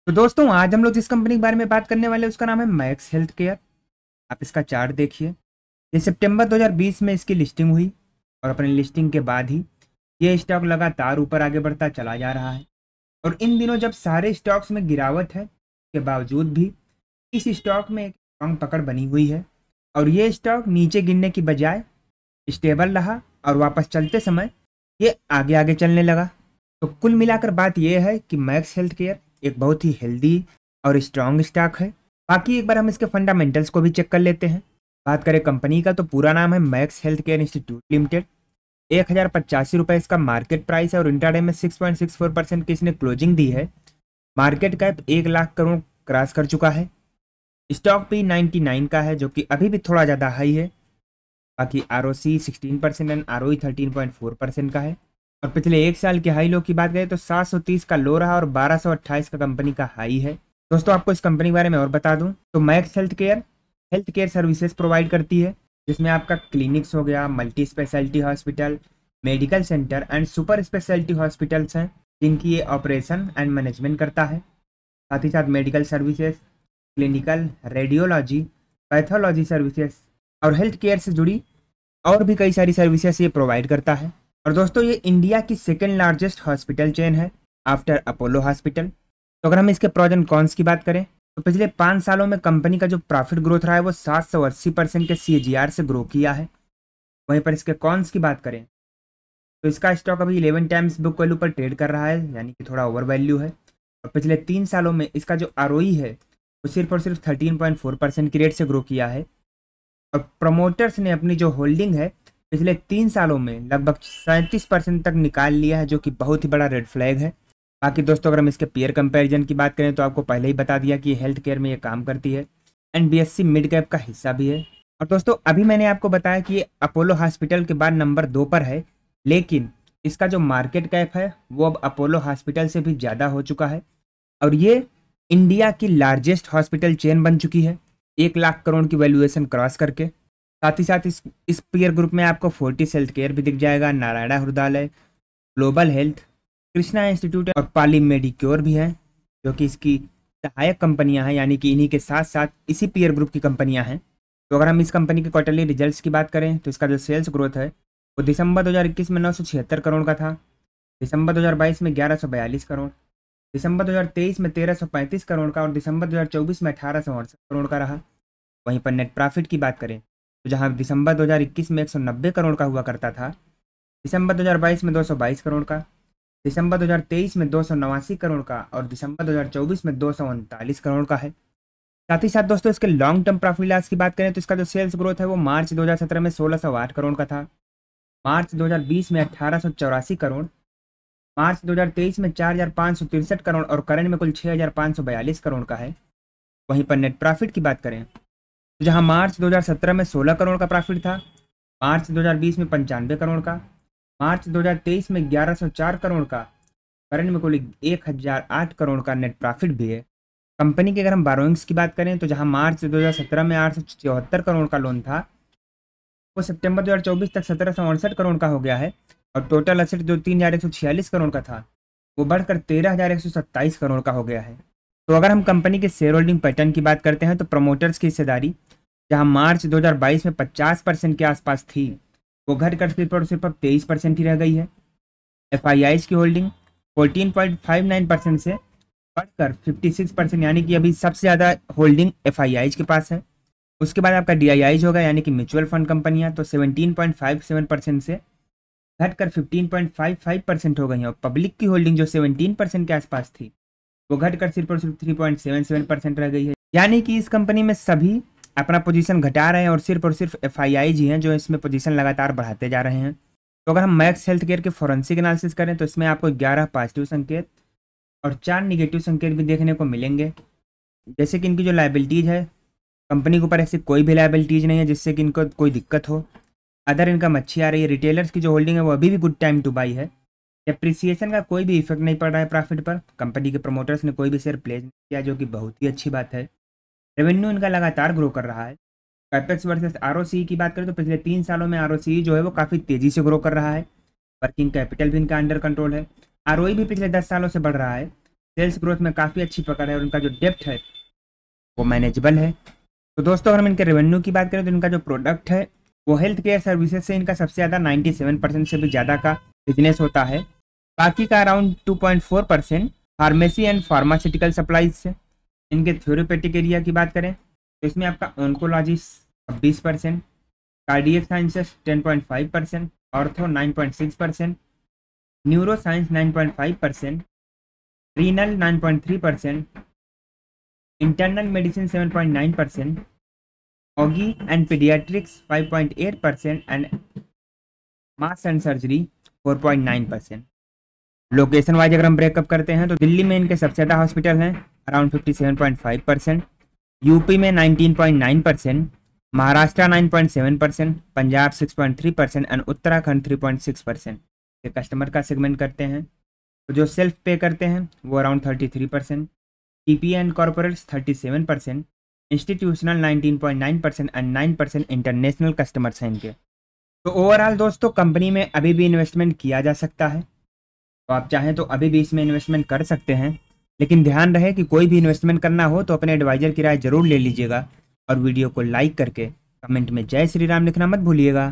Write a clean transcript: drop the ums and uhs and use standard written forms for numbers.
तो दोस्तों आज हम लोग जिस कंपनी के बारे में बात करने वाले हैं उसका नाम है मैक्स हेल्थ केयर। आप इसका चार्ट देखिए। ये सितंबर 2020 में इसकी लिस्टिंग हुई और अपनी लिस्टिंग के बाद ही ये स्टॉक लगातार ऊपर आगे बढ़ता चला जा रहा है। और इन दिनों जब सारे स्टॉक्स में गिरावट है के बावजूद भी इस स्टॉक में एक स्ट्रॉन्ग पकड़ बनी हुई है और ये स्टॉक नीचे गिरने की बजाय स्टेबल रहा और वापस चलते समय ये आगे आगे चलने लगा। तो कुल मिलाकर बात यह है कि मैक्स हेल्थ केयर एक बहुत ही हेल्दी और स्ट्रांग स्टॉक है। बाकी एक बार हम इसके फंडामेंटल्स को भी चेक कर लेते हैं। बात करें कंपनी का तो पूरा नाम है max health care institute limited. 1085 रुपये इसका मार्केट प्राइस है और इंट्राडे में 6.64% की इसने क्लोजिंग दी है। Market cap 1 lakh crore cross कर चुका है। स्टॉक भी 99 का है जो कि अभी भी थोड़ा ज़्यादा हाई है। बाकी ROC 16% एंड ROE 13.4% का है। और पिछले एक साल के हाई लो की बात करें तो 730 का लो रहा और 1228 का कंपनी का हाई है। दोस्तों आपको इस कंपनी के बारे में और बता दूं तो max health care services provide करती है, जिसमें आपका क्लिनिक्स हो गया, multi speciality hospital, medical centre and super speciality hospitals हैं जिनकी ये ऑपरेशन एंड मैनेजमेंट करता है। साथ ही साथ medical services, clinical, radiology, pathology services और हेल्थ केयर से जुड़ी और भी कई सारी सर्विसेज ये प्रोवाइड करता है। और दोस्तों ये इंडिया की सेकेंड लार्जेस्ट हॉस्पिटल चेन है आफ्टर अपोलो हॉस्पिटल। तो अगर हम इसके प्रोज एंड कॉन्स की बात करें तो पिछले 5 सालों में कंपनी का जो प्रॉफिट ग्रोथ रहा है वो 780% के CAGR से ग्रो किया है। वहीं पर इसके कॉन्स की बात करें तो इसका स्टॉक अभी 11 टाइम्स बुक वैल्यू पर ट्रेड कर रहा है, यानी कि थोड़ा ओवर वैल्यू है। और पिछले 3 सालों में इसका जो ROE है वो सिर्फ और सिर्फ 13.4% की रेट से ग्रो किया है। और प्रमोटर्स ने अपनी जो होल्डिंग है पिछले 3 सालों में लगभग 37% तक निकाल लिया है, जो कि बहुत ही बड़ा रेड फ्लैग है। बाकी दोस्तों अगर हम इसके पीयर कंपैरिजन की बात करें तो आपको पहले ही बता दिया कि ये हेल्थ केयर में ये काम करती है एंड BSE मिड कैप का हिस्सा भी है। और दोस्तों अभी मैंने आपको बताया कि ये अपोलो हॉस्पिटल के बाद नंबर 2 पर है, लेकिन इसका जो मार्केट कैप है वो अब अपोलो हॉस्पिटल से भी ज़्यादा हो चुका है और ये इंडिया की लार्जेस्ट हॉस्पिटल चेन बन चुकी है 1 लाख करोड़ की वैल्यूएशन क्रॉस करके। साथ ही साथ इस पीयर ग्रुप में आपको फोर्टिस हेल्थ केयर भी दिख जाएगा, Narayana Hrudayalaya, global health, Krishna institute और पाली मेडिक्योर भी है, जो कि इसकी सहायक कंपनियां हैं, यानी कि इन्हीं के साथ साथ इसी पीयर ग्रुप की कंपनियां हैं। तो अगर हम इस कंपनी के क्वार्टरली रिजल्ट्स की बात करें तो इसका जो सेल्स ग्रोथ है वो दिसंबर 2021 में 976 करोड़ का था, दिसंबर 2022 में 1142 करोड़, दिसंबर 2023 में 1335 करोड़ का और दिसंबर 2024 में 1868 करोड़ का रहा। वहीं पर नेट प्रॉफिट की बात करें तो जहां दिसंबर 2021 में 190 करोड़ का हुआ करता था, दिसंबर 2022 में 222 करोड़ का, दिसंबर 2023 में 289 करोड़ का और दिसंबर 2024 में 239 करोड़ का है। साथ ही साथ दोस्तों इसके लॉन्ग टर्म प्रॉफिट लॉस की बात करें तो इसका जो सेल्स ग्रोथ है वो मार्च 2017 में 1608 करोड़ का था, मार्च 2020 में 1884 करोड़, मार्च 2023 में 4563 करोड़ और करंट में कुल 6542 करोड़ का है। वहीं पर नेट प्रॉफिट की बात करें तो जहां मार्च 2017 में 16 करोड़ का प्रॉफिट था, मार्च 2020 में 95 करोड़ का, मार्च 2023 में 1104 करोड़ का, करंट में कुल 1008 करोड़ का नेट प्रॉफिट भी है। कंपनी की अगर हम बारोइंग्स की बात करें तो जहां मार्च 2017 में 874 करोड़ का लोन था वो सितंबर 2024 तक 1768 करोड़ का हो गया है और टोटल असेट जो 3146 करोड़ का था वो बढ़कर 13127 करोड़ का हो गया है। तो अगर हम कंपनी के शेयर होल्डिंग पैटर्न की बात करते हैं तो प्रमोटर्स की हिस्सेदारी जहां मार्च 2022 में 50% के आसपास थी वो घट कर सिर्फ अब 23% ही रह गई है। FIIs की होल्डिंग 14.59% से बढ़कर 56%, यानी कि अभी सबसे ज़्यादा होल्डिंग FIIs के पास है। उसके बाद आपका DIIs होगा, यानी कि म्यूचुअल फंड कंपनियां, तो 17.57% से घटकर 15.55% हो गई हैं और पब्लिक की होल्डिंग जो 17% के आसपास थी वो घटकर सिर्फ और सिर्फ 3.77% रह गई है। यानी कि इस कंपनी में सभी अपना पोजीशन घटा रहे हैं और सिर्फ FIIs ही हैं जो इसमें पोजीशन लगातार बढ़ाते जा रहे हैं। तो अगर हम मैक्स हेल्थ केयर के फॉरेंसिक एनालिसिस करें तो इसमें आपको 11 पॉजिटिव संकेत और 4 निगेटिव संकेत भी देखने को मिलेंगे। जैसे कि इनकी जो लाइबिलिटीज़ है, कंपनी के ऊपर ऐसी कोई भी लाइबिलिटीज़ नहीं है जिससे कि इनको कोई दिक्कत हो। अदर इनकम अच्छी आ रही है, रिटेलर्स की जो होल्डिंग है वो अभी भी गुड टाइम टू बाई है। डेप्रिसिएशन का कोई भी इफेक्ट नहीं पड़ रहा है प्रॉफिट पर, कंपनी के प्रमोटर्स ने कोई भी शेयर प्लेस नहीं किया, जो कि बहुत ही अच्छी बात है। रेवेन्यू इनका लगातार ग्रो कर रहा है। कैपेक्स वर्सेस ROC की बात करें तो पिछले 3 सालों में ROC जो है वो काफ़ी तेज़ी से ग्रो कर रहा है। वर्किंग कैपिटल भी इनका अंडर कंट्रोल है। ROE भी पिछले 10 सालों से बढ़ रहा है। सेल्स ग्रोथ में काफ़ी अच्छी पकड़ है और उनका जो डेप्थ है वो मैनेजेबल है। तो दोस्तों अगर हम इनके रेवेन्यू की बात करें तो इनका जो प्रोडक्ट है वो हेल्थ केयर सर्विसेज से इनका सबसे ज़्यादा 97% से भी ज़्यादा का बिजनेस होता है। बाकी का around 2.4% pharmacy and pharmaceutical supplies से। इनके थ्योरेपेटिक एरिया की बात करें तो इसमें आपका oncology 26%, cardiac sciences 10.5%, ortho 9.6%, neuro science 9.5%, renal 9.3%, internal medicine 7.9%, Oggy and paediatrics 5.8% and mass and surgery 4.9%। Location wise अगर हम ब्रेकअप करते हैं तो दिल्ली में इनके सबसे ज़्यादा हॉस्पिटल हैं अराउंड 57.5%, यूपी में 19.9%, महाराष्ट्र 9.7%, पंजाब 6.3% एंड उत्तराखंड 3.6%। ये कस्टमर का सेगमेंट करते हैं तो जो सेल्फ पे करते हैं वो around 33%, TP and corporates 37%, institutional 19.9% and 9% international customers हैं इनके। तो ओवरऑल दोस्तों कंपनी में अभी भी इन्वेस्टमेंट किया जा सकता है, तो आप चाहें तो अभी भी इसमें इन्वेस्टमेंट कर सकते हैं, लेकिन ध्यान रहे कि कोई भी इन्वेस्टमेंट करना हो तो अपने एडवाइजर की राय जरूर ले लीजिएगा और वीडियो को लाइक करके कमेंट में जय श्री राम लिखना मत भूलिएगा।